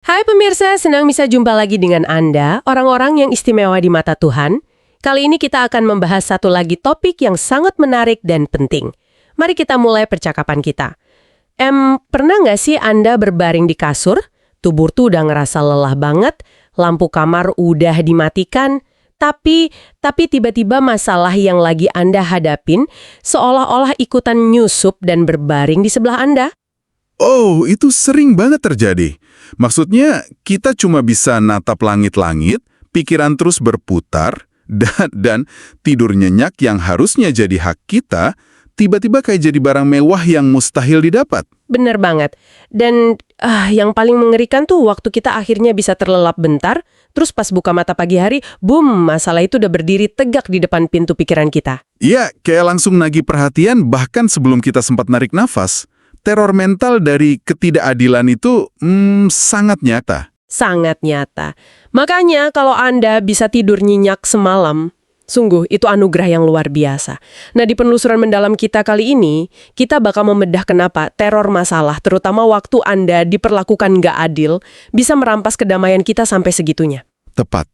Hai pemirsa, senang bisa jumpa lagi dengan Anda, orang-orang yang istimewa di mata Tuhan. Kali ini kita akan membahas satu lagi topik yang sangat menarik dan penting. Mari kita mulai percakapan kita. Pernah nggak sih Anda berbaring di kasur, tubuh tuh udah ngerasa lelah banget, lampu kamar udah dimatikan, tapi tiba-tiba masalah yang lagi Anda hadapin seolah-olah ikutan nyusup dan berbaring di sebelah Anda? Oh, itu sering banget terjadi. Maksudnya, kita cuma bisa natap langit-langit, pikiran terus berputar, dan tidur nyenyak yang harusnya jadi hak kita, tiba-tiba kayak jadi barang mewah yang mustahil didapat. Bener banget. Dan yang paling mengerikan tuh waktu kita akhirnya bisa terlelap bentar, terus pas buka mata pagi hari, boom, masalah itu udah berdiri tegak di depan pintu pikiran kita. Iya, kayak langsung nagih perhatian bahkan sebelum kita sempat narik nafas. Teror mental dari ketidakadilan itu sangat nyata. Sangat nyata. Makanya kalau Anda bisa tidur nyenyak semalam, sungguh itu anugerah yang luar biasa. Nah, di penelusuran mendalam kita kali ini, kita bakal membedah kenapa teror masalah, terutama waktu Anda diperlakukan nggak adil, bisa merampas kedamaian kita sampai segitunya. Tepat.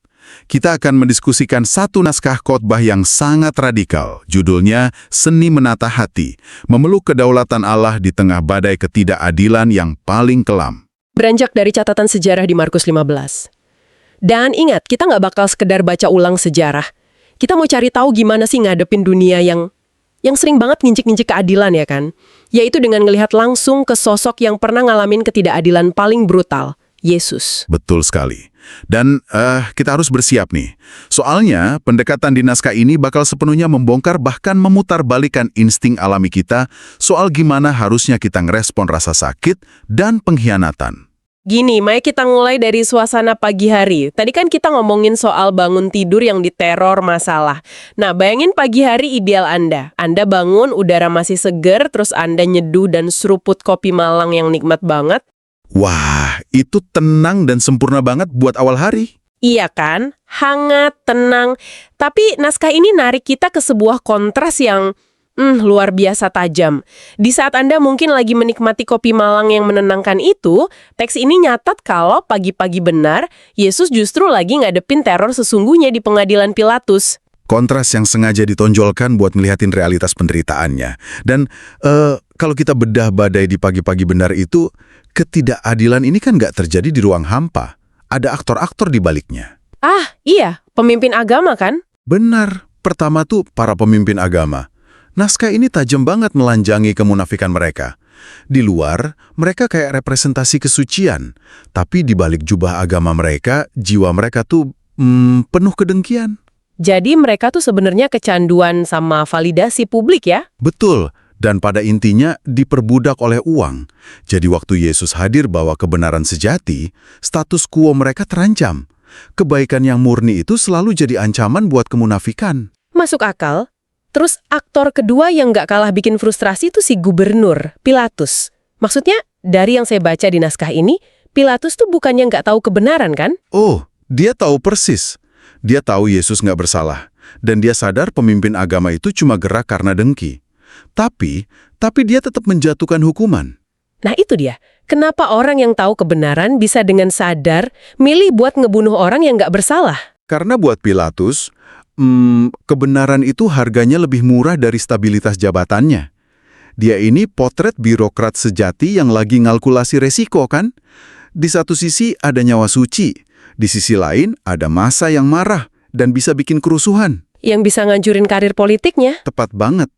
Kita akan mendiskusikan satu naskah khotbah yang sangat radikal. Judulnya Seni Menata Hati, Memeluk Kedaulatan Allah di Tengah Badai Ketidakadilan yang Paling Kelam. Beranjak dari catatan sejarah di Markus 15. Dan ingat, kita nggak bakal sekedar baca ulang sejarah. Kita mau cari tahu gimana sih ngadepin dunia yang sering banget nginjek-nginjek keadilan ya kan? Yaitu dengan ngelihat langsung ke sosok yang pernah ngalamin ketidakadilan paling brutal, Yesus. Betul sekali. Dan kita harus bersiap nih. Soalnya pendekatan di naskah ini bakal sepenuhnya membongkar bahkan memutarbalikkan insting alami kita soal gimana harusnya kita ngerespon rasa sakit dan pengkhianatan. Gini, mari kita mulai dari suasana pagi hari. Tadi kan kita ngomongin soal bangun tidur yang diteror masalah. Nah, bayangin pagi hari ideal Anda. Anda bangun, udara masih seger, terus Anda nyeduh dan seruput kopi Malang yang nikmat banget. Wah, itu tenang dan sempurna banget buat awal hari. Iya kan? Hangat, tenang. Tapi naskah ini narik kita ke sebuah kontras yang luar biasa tajam. Di saat Anda mungkin lagi menikmati kopi Malang yang menenangkan itu, teks ini nyatat kalau pagi-pagi benar, Yesus justru lagi ngadepin teror sesungguhnya di pengadilan Pilatus. Kontras yang sengaja ditonjolkan buat ngeliatin realitas penderitaannya. Dan kalau kita bedah badai di pagi-pagi benar itu, ketidakadilan ini kan nggak terjadi di ruang hampa. Ada aktor-aktor di baliknya. Ah, iya. Pemimpin agama kan? Benar. Pertama tuh para pemimpin agama. Naskah ini tajam banget melanjangi kemunafikan mereka. Di luar, mereka kayak representasi kesucian. Tapi di balik jubah agama mereka, jiwa mereka tuh penuh kedengkian. Jadi mereka tuh sebenarnya kecanduan sama validasi publik ya? Betul. Dan pada intinya diperbudak oleh uang. Jadi waktu Yesus hadir bawa kebenaran sejati, status quo mereka terancam. Kebaikan yang murni itu selalu jadi ancaman buat kemunafikan. Masuk akal. Terus aktor kedua yang nggak kalah bikin frustrasi itu si gubernur, Pilatus. Maksudnya, dari yang saya baca di naskah ini, Pilatus tuh bukannya nggak tahu kebenaran kan? Oh, dia tahu persis. Dia tahu Yesus nggak bersalah. Dan dia sadar pemimpin agama itu cuma gerak karena dengki. Tapi dia tetap menjatuhkan hukuman. Nah itu dia. Kenapa orang yang tahu kebenaran bisa dengan sadar milih buat ngebunuh orang yang nggak bersalah? Karena buat Pilatus, kebenaran itu harganya lebih murah dari stabilitas jabatannya. Dia ini potret birokrat sejati yang lagi ngalkulasi resiko kan? Di satu sisi ada nyawa suci, di sisi lain ada massa yang marah dan bisa bikin kerusuhan. Yang bisa ngancurin karir politiknya? Tepat banget.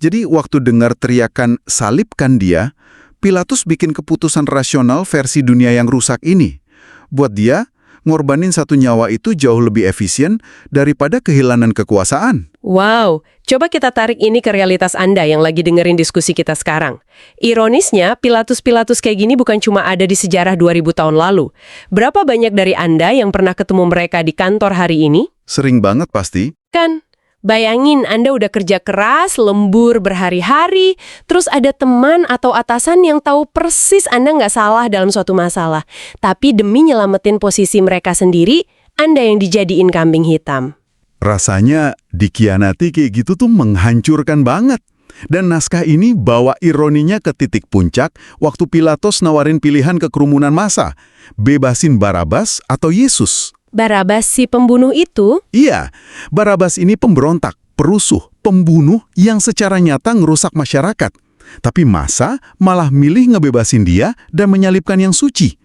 Jadi waktu dengar teriakan salibkan dia, Pilatus bikin keputusan rasional versi dunia yang rusak ini. Buat dia, ngorbanin satu nyawa itu jauh lebih efisien daripada kehilangan kekuasaan. Wow, coba kita tarik ini ke realitas Anda yang lagi dengerin diskusi kita sekarang. Ironisnya, Pilatus-Pilatus kayak gini bukan cuma ada di sejarah 2000 tahun lalu. Berapa banyak dari Anda yang pernah ketemu mereka di kantor hari ini? Sering banget pasti. Kan? Bayangin Anda udah kerja keras, lembur berhari-hari, terus ada teman atau atasan yang tahu persis Anda nggak salah dalam suatu masalah. Tapi demi nyelamatin posisi mereka sendiri, Anda yang dijadiin kambing hitam. Rasanya dikhianati kayak gitu tuh menghancurkan banget. Dan naskah ini bawa ironinya ke titik puncak waktu Pilatus nawarin pilihan ke kerumunan massa, bebasin Barabas atau Yesus. Barabas si pembunuh itu? Iya, Barabas ini pemberontak, perusuh, pembunuh yang secara nyata ngerusak masyarakat. Tapi massa malah milih ngebebasin dia dan menyalibkan yang suci.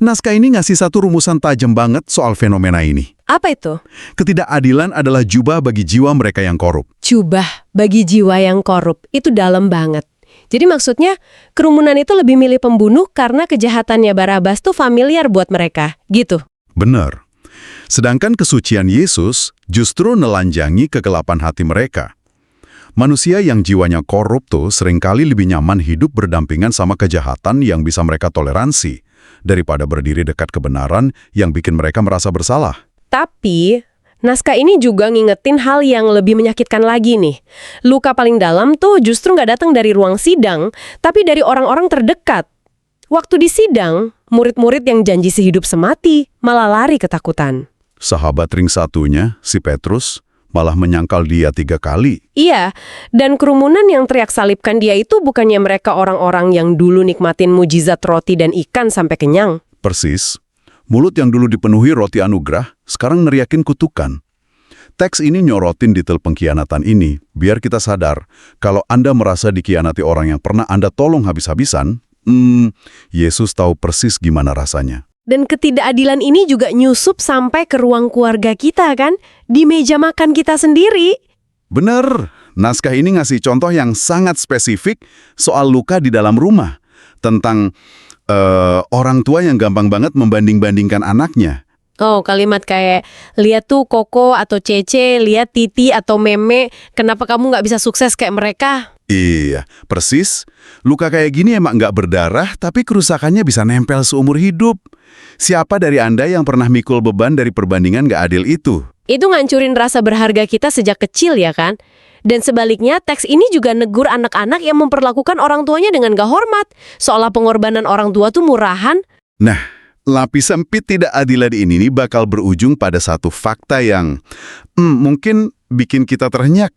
Naskah ini ngasih satu rumusan tajam banget soal fenomena ini. Apa itu? Ketidakadilan adalah jubah bagi jiwa mereka yang korup. Jubah bagi jiwa yang korup. Itu dalam banget. Jadi maksudnya kerumunan itu lebih milih pembunuh karena kejahatannya Barabas tuh familiar buat mereka. Gitu. Benar. Sedangkan kesucian Yesus justru nelanjangi kegelapan hati mereka. Manusia yang jiwanya korup tuh seringkali lebih nyaman hidup berdampingan sama kejahatan yang bisa mereka toleransi daripada berdiri dekat kebenaran yang bikin mereka merasa bersalah. Tapi, naskah ini juga ngingetin hal yang lebih menyakitkan lagi nih. Luka paling dalam tuh justru nggak datang dari ruang sidang, tapi dari orang-orang terdekat. Waktu di sidang, murid-murid yang janji sehidup semati malah lari ketakutan. Sahabat ring satunya, si Petrus, malah menyangkal dia 3 kali. Iya, dan kerumunan yang teriak salibkan dia itu bukannya mereka orang-orang yang dulu nikmatin mujizat roti dan ikan sampai kenyang. Persis, mulut yang dulu dipenuhi roti anugerah, sekarang neriakin kutukan. Teks ini nyorotin detail pengkhianatan ini, biar kita sadar, kalau Anda merasa dikhianati orang yang pernah Anda tolong habis-habisan, Yesus tahu persis gimana rasanya. Dan ketidakadilan ini juga nyusup sampai ke ruang keluarga kita kan? Di meja makan kita sendiri. Bener, naskah ini ngasih contoh yang sangat spesifik soal luka di dalam rumah. Tentang orang tua yang gampang banget membanding-bandingkan anaknya. Oh, kalimat kayak, lihat tuh Koko atau Cece, lihat Titi atau Meme, kenapa kamu nggak bisa sukses kayak mereka? Iya, persis. Luka kayak gini emang nggak berdarah, tapi kerusakannya bisa nempel seumur hidup. Siapa dari Anda yang pernah mikul beban dari perbandingan nggak adil itu? Itu ngancurin rasa berharga kita sejak kecil ya kan? Dan sebaliknya, teks ini juga negur anak-anak yang memperlakukan orang tuanya dengan gak hormat. Seolah pengorbanan orang tua tuh murahan. Nah, lapis sempit tidak adilan ini bakal berujung pada satu fakta yang mungkin bikin kita terhenyak.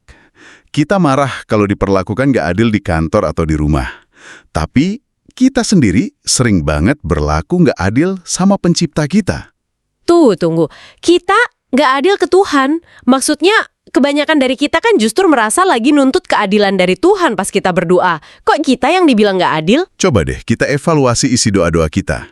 Kita marah kalau diperlakukan gak adil di kantor atau di rumah. Tapi kita sendiri sering banget berlaku gak adil sama pencipta kita. Tunggu. Kita gak adil ke Tuhan. Maksudnya, kebanyakan dari kita kan justru merasa lagi nuntut keadilan dari Tuhan pas kita berdoa. Kok kita yang dibilang gak adil? Coba deh kita evaluasi isi doa-doa kita.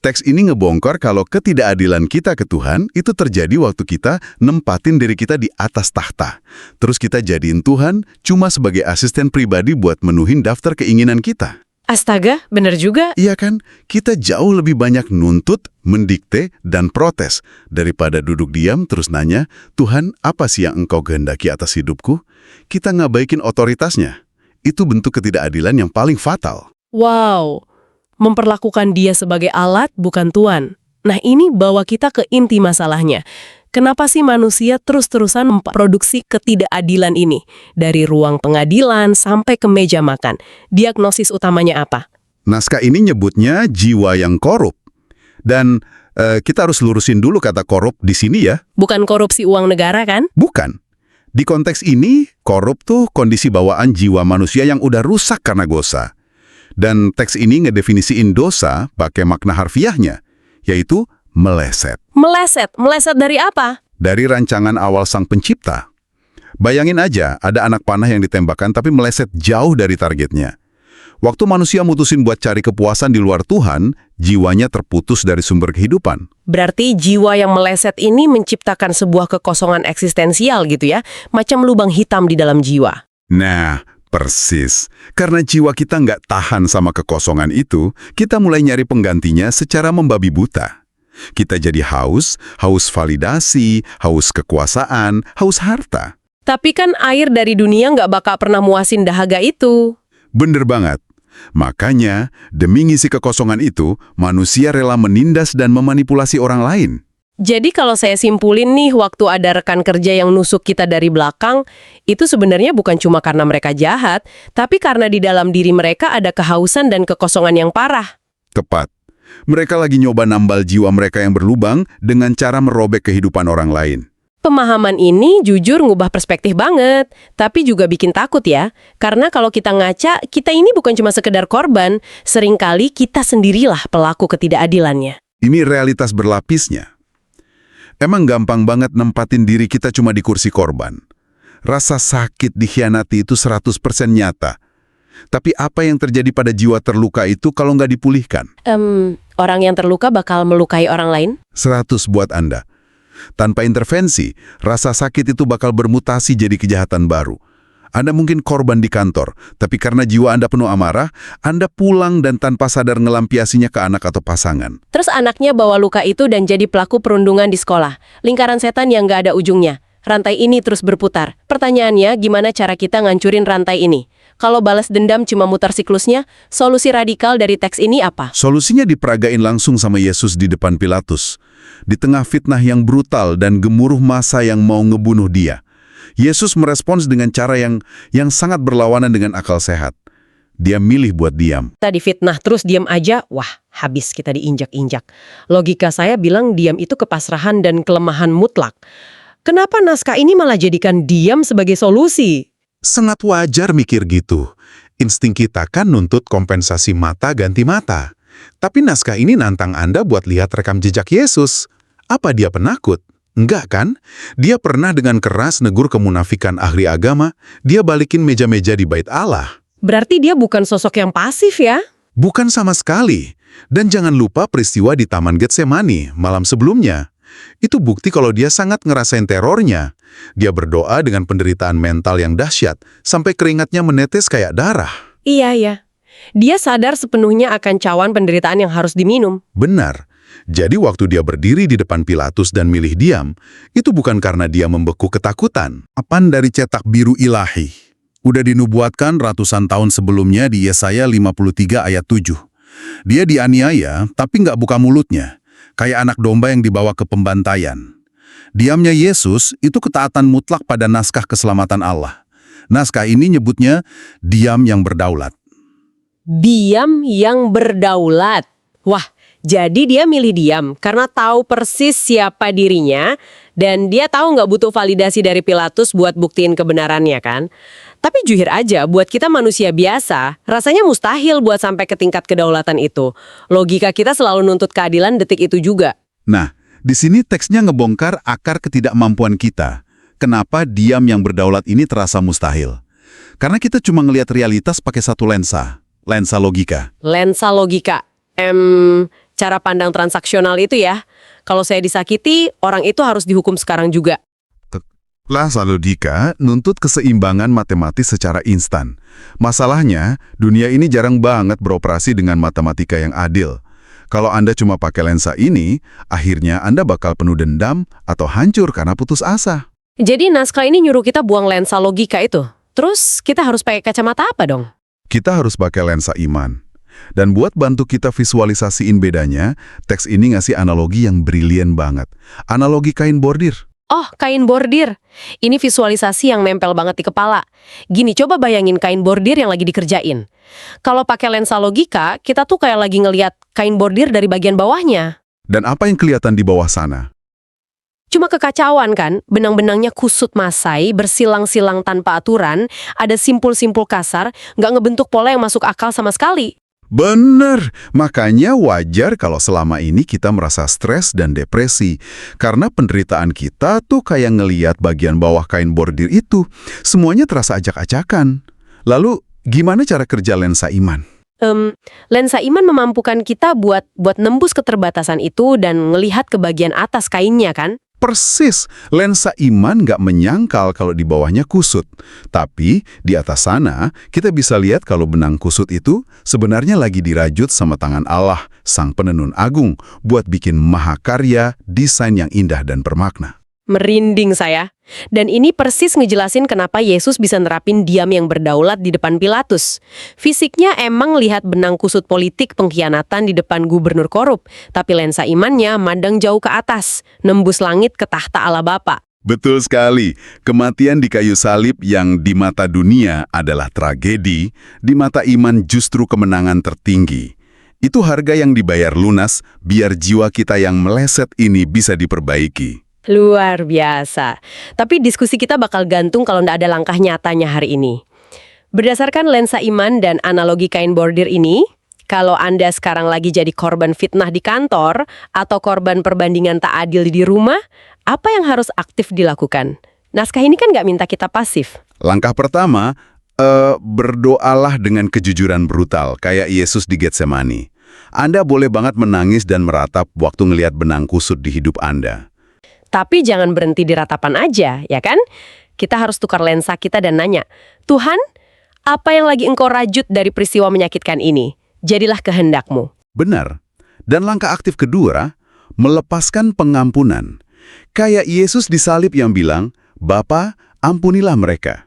Teks ini ngebongkar kalau ketidakadilan kita ke Tuhan itu terjadi waktu kita nempatin diri kita di atas tahta. Terus kita jadiin Tuhan cuma sebagai asisten pribadi buat menuhin daftar keinginan kita. Astaga, bener juga. Iya kan? Kita jauh lebih banyak nuntut, mendikte, dan protes daripada duduk diam terus nanya, Tuhan, apa sih yang Engkau kehendaki atas hidupku? Kita ngabaikin otoritasnya. Itu bentuk ketidakadilan yang paling fatal. Wow, memperlakukan dia sebagai alat bukan Tuhan. Nah ini bawa kita ke inti masalahnya. Kenapa sih manusia terus-terusan memproduksi ketidakadilan ini? Dari ruang pengadilan sampai ke meja makan. Diagnosis utamanya apa? Naskah ini nyebutnya jiwa yang korup. Dan kita harus lurusin dulu kata korup di sini ya. Bukan korupsi uang negara kan? Bukan. Di konteks ini, korup tuh kondisi bawaan jiwa manusia yang udah rusak karena dosa. Dan teks ini ngedefinisiin dosa pakai makna harfiahnya, yaitu meleset. Meleset dari apa? Dari rancangan awal sang pencipta. Bayangin aja, ada anak panah yang ditembakkan tapi meleset jauh dari targetnya. Waktu manusia mutusin buat cari kepuasan di luar Tuhan, jiwanya terputus dari sumber kehidupan. Berarti jiwa yang meleset ini menciptakan sebuah kekosongan eksistensial gitu ya? Macam lubang hitam di dalam jiwa. Nah, persis. Karena jiwa kita nggak tahan sama kekosongan itu, kita mulai nyari penggantinya secara membabi buta. Kita jadi haus validasi, haus kekuasaan, haus harta. Tapi kan air dari dunia nggak bakal pernah muasin dahaga itu. Bener banget. Makanya, demi ngisi kekosongan itu, manusia rela menindas dan memanipulasi orang lain. Jadi kalau saya simpulin nih, waktu ada rekan kerja yang nusuk kita dari belakang, itu sebenarnya bukan cuma karena mereka jahat, tapi karena di dalam diri mereka ada kehausan dan kekosongan yang parah. Tepat. Mereka lagi nyoba nambal jiwa mereka yang berlubang dengan cara merobek kehidupan orang lain. Pemahaman ini jujur ngubah perspektif banget, tapi juga bikin takut ya. Karena kalau kita ngaca, kita ini bukan cuma sekedar korban, seringkali kita sendirilah pelaku ketidakadilannya. Ini realitas berlapisnya. Emang gampang banget nempatin diri kita cuma di kursi korban. Rasa sakit dikhianati itu 100% nyata. Tapi apa yang terjadi pada jiwa terluka itu kalau nggak dipulihkan? Orang yang terluka bakal melukai orang lain? 100 buat Anda. Tanpa intervensi, rasa sakit itu bakal bermutasi jadi kejahatan baru. Anda mungkin korban di kantor, tapi karena jiwa Anda penuh amarah, Anda pulang dan tanpa sadar ngelampiasinya ke anak atau pasangan. Terus anaknya bawa luka itu dan jadi pelaku perundungan di sekolah. Lingkaran setan yang nggak ada ujungnya. Rantai ini terus berputar. Pertanyaannya, gimana cara kita ngancurin rantai ini? Kalau balas dendam cuma mutar siklusnya, solusi radikal dari teks ini apa? Solusinya diperagain langsung sama Yesus di depan Pilatus. Di tengah fitnah yang brutal dan gemuruh massa yang mau ngebunuh dia, Yesus merespons dengan cara yang sangat berlawanan dengan akal sehat. Dia milih buat diam. Kita difitnah terus diam aja, wah habis kita diinjak-injak. Logika saya bilang diam itu kepasrahan dan kelemahan mutlak. Kenapa naskah ini malah jadikan diam sebagai solusi? Sangat wajar mikir gitu. Insting kita kan nuntut kompensasi mata ganti mata. Tapi naskah ini nantang Anda buat lihat rekam jejak Yesus. Apa dia penakut? Enggak kan? Dia pernah dengan keras negur kemunafikan ahli agama, dia balikin meja-meja di bait Allah. Berarti dia bukan sosok yang pasif ya? Bukan sama sekali. Dan jangan lupa peristiwa di Taman Getsemani malam sebelumnya. Itu bukti kalau dia sangat ngerasain terornya. Dia berdoa dengan penderitaan mental yang dahsyat, sampai keringatnya menetes kayak darah. Iya ya. Dia sadar sepenuhnya akan cawan penderitaan yang harus diminum. Benar. Jadi waktu dia berdiri di depan Pilatus dan milih diam, itu bukan karena dia membeku ketakutan. Apan dari cetak biru ilahi. Udah dinubuatkan ratusan tahun sebelumnya di Yesaya 53 ayat 7. Dia dianiaya, tapi nggak buka mulutnya. Kayak anak domba yang dibawa ke pembantaian. Diamnya Yesus itu ketaatan mutlak pada naskah keselamatan Allah. Naskah ini nyebutnya diam yang berdaulat. Diam yang berdaulat. Wah, jadi dia milih diam karena tahu persis siapa dirinya dan dia tahu nggak butuh validasi dari Pilatus buat buktiin kebenarannya kan. Tapi jujur aja, buat kita manusia biasa, rasanya mustahil buat sampai ke tingkat kedaulatan itu. Logika kita selalu nuntut keadilan detik itu juga. Nah, di sini teksnya ngebongkar akar ketidakmampuan kita. Kenapa diam yang berdaulat ini terasa mustahil? Karena kita cuma ngelihat realitas pakai satu lensa logika. Lensa logika. Cara pandang transaksional itu ya. Kalau saya disakiti, orang itu harus dihukum sekarang juga. Lensa logika nuntut keseimbangan matematis secara instan. Masalahnya, dunia ini jarang banget beroperasi dengan matematika yang adil. Kalau Anda cuma pakai lensa ini, akhirnya Anda bakal penuh dendam atau hancur karena putus asa. Jadi naskah ini nyuruh kita buang lensa logika itu. Terus kita harus pakai kacamata apa dong? Kita harus pakai lensa iman. Dan buat bantu kita visualisasiin bedanya, teks ini ngasih analogi yang brilian banget. Analogi kain bordir. Oh, kain bordir. Ini visualisasi yang nempel banget di kepala. Gini, coba bayangin kain bordir yang lagi dikerjain. Kalau pakai lensa logika, kita tuh kayak lagi ngelihat kain bordir dari bagian bawahnya. Dan apa yang kelihatan di bawah sana? Cuma kekacauan kan, benang-benangnya kusut masai, bersilang-silang tanpa aturan, ada simpul-simpul kasar, nggak ngebentuk pola yang masuk akal sama sekali. Bener, makanya wajar kalau selama ini kita merasa stres dan depresi. Karena penderitaan kita tuh kayak ngeliat bagian bawah kain bordir itu. Semuanya terasa acak-acakan. Lalu, gimana cara kerja lensa iman? Lensa iman memampukan kita buat nembus keterbatasan itu dan ngelihat ke bagian atas kainnya kan? Persis, lensa iman nggak menyangkal kalau di bawahnya kusut. Tapi di atas sana, kita bisa lihat kalau benang kusut itu sebenarnya lagi dirajut sama tangan Allah, Sang Penenun Agung, buat bikin mahakarya, desain yang indah dan bermakna. Merinding saya. Dan ini persis ngejelasin kenapa Yesus bisa nerapin diam yang berdaulat di depan Pilatus. Fisiknya emang lihat benang kusut politik pengkhianatan di depan gubernur korup, tapi lensa imannya mandang jauh ke atas, nembus langit ke tahta Allah Bapa. Betul sekali. Kematian di kayu salib yang di mata dunia adalah tragedi, di mata iman justru kemenangan tertinggi. Itu harga yang dibayar lunas biar jiwa kita yang meleset ini bisa diperbaiki. Luar biasa. Tapi diskusi kita bakal gantung kalau ndak ada langkah nyatanya hari ini. Berdasarkan lensa iman dan analogi kain bordir ini, kalau Anda sekarang lagi jadi korban fitnah di kantor atau korban perbandingan tak adil di rumah, apa yang harus aktif dilakukan? Naskah ini kan nggak minta kita pasif. Langkah pertama, berdoalah dengan kejujuran brutal, kayak Yesus di Getsemani. Anda boleh banget menangis dan meratap waktu ngelihat benang kusut di hidup Anda. Tapi jangan berhenti di ratapan aja, ya kan? Kita harus tukar lensa kita dan nanya, Tuhan, apa yang lagi engkau rajut dari peristiwa menyakitkan ini? Jadilah kehendakmu. Benar. Dan langkah aktif kedua, melepaskan pengampunan. Kayak Yesus di salib yang bilang, Bapa, ampunilah mereka.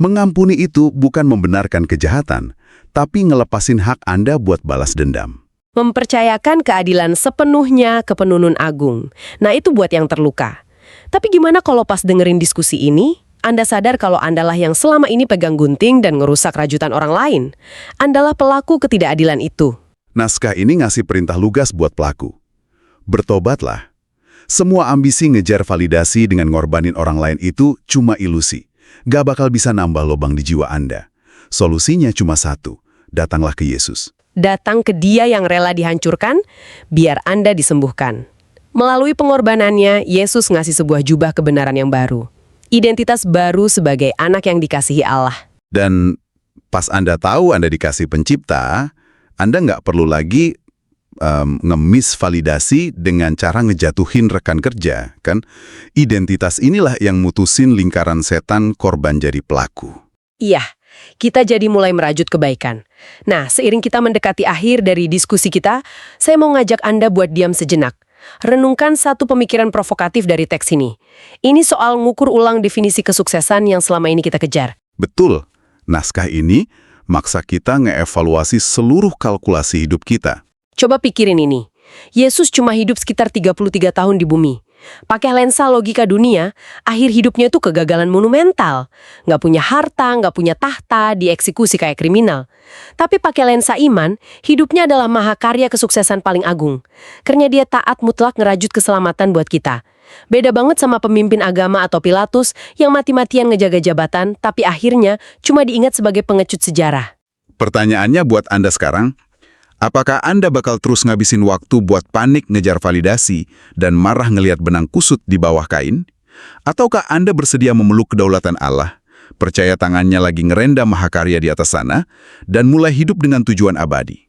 Mengampuni itu bukan membenarkan kejahatan, tapi ngelepasin hak Anda buat balas dendam. Mempercayakan keadilan sepenuhnya ke Penunun Agung. Nah, itu buat yang terluka. Tapi gimana kalau pas dengerin diskusi ini, Anda sadar kalau Andalah yang selama ini pegang gunting dan ngerusak rajutan orang lain? Andalah pelaku ketidakadilan itu. Naskah ini ngasih perintah lugas buat pelaku. Bertobatlah. Semua ambisi ngejar validasi dengan ngorbanin orang lain itu cuma ilusi. Gak bakal bisa nambah lubang di jiwa Anda. Solusinya cuma satu, datanglah ke Yesus. Datang ke Dia yang rela dihancurkan, biar Anda disembuhkan. Melalui pengorbanannya, Yesus ngasih sebuah jubah kebenaran yang baru. Identitas baru sebagai anak yang dikasihi Allah. Dan pas Anda tahu Anda dikasih pencipta, Anda nggak perlu lagi ngemis validasi dengan cara ngejatuhin rekan kerja, kan? Identitas inilah yang mutusin lingkaran setan korban jadi pelaku. Iya, kita jadi mulai merajut kebaikan. Nah, seiring kita mendekati akhir dari diskusi kita, saya mau ngajak Anda buat diam sejenak. Renungkan satu pemikiran provokatif dari teks ini. Ini soal ngukur ulang definisi kesuksesan yang selama ini kita kejar. Betul, naskah ini maksa kita ngeevaluasi seluruh kalkulasi hidup kita. Coba pikirin ini. Yesus cuma hidup sekitar 33 tahun di bumi. Pakai lensa logika dunia, akhir hidupnya itu kegagalan monumental. Nggak punya harta, nggak punya tahta, dieksekusi kayak kriminal. Tapi pakai lensa iman, hidupnya adalah mahakarya kesuksesan paling agung. Karena dia taat mutlak ngerajut keselamatan buat kita. Beda banget sama pemimpin agama atau Pilatus yang mati-matian ngejaga jabatan, tapi akhirnya cuma diingat sebagai pengecut sejarah. Pertanyaannya buat Anda sekarang, apakah Anda bakal terus ngabisin waktu buat panik ngejar validasi dan marah ngelihat benang kusut di bawah kain? Ataukah Anda bersedia memeluk kedaulatan Allah, percaya tangannya lagi ngerendam mahakarya di atas sana, dan mulai hidup dengan tujuan abadi?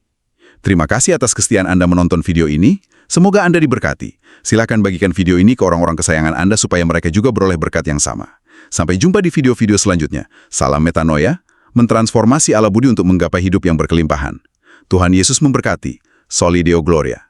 Terima kasih atas kesetiaan Anda menonton video ini. Semoga Anda diberkati. Silakan bagikan video ini ke orang-orang kesayangan Anda supaya mereka juga beroleh berkat yang sama. Sampai jumpa di video-video selanjutnya. Salam metanoia, mentransformasi ala budi untuk menggapai hidup yang berkelimpahan. Tuhan Yesus memberkati. Soli Deo Gloria.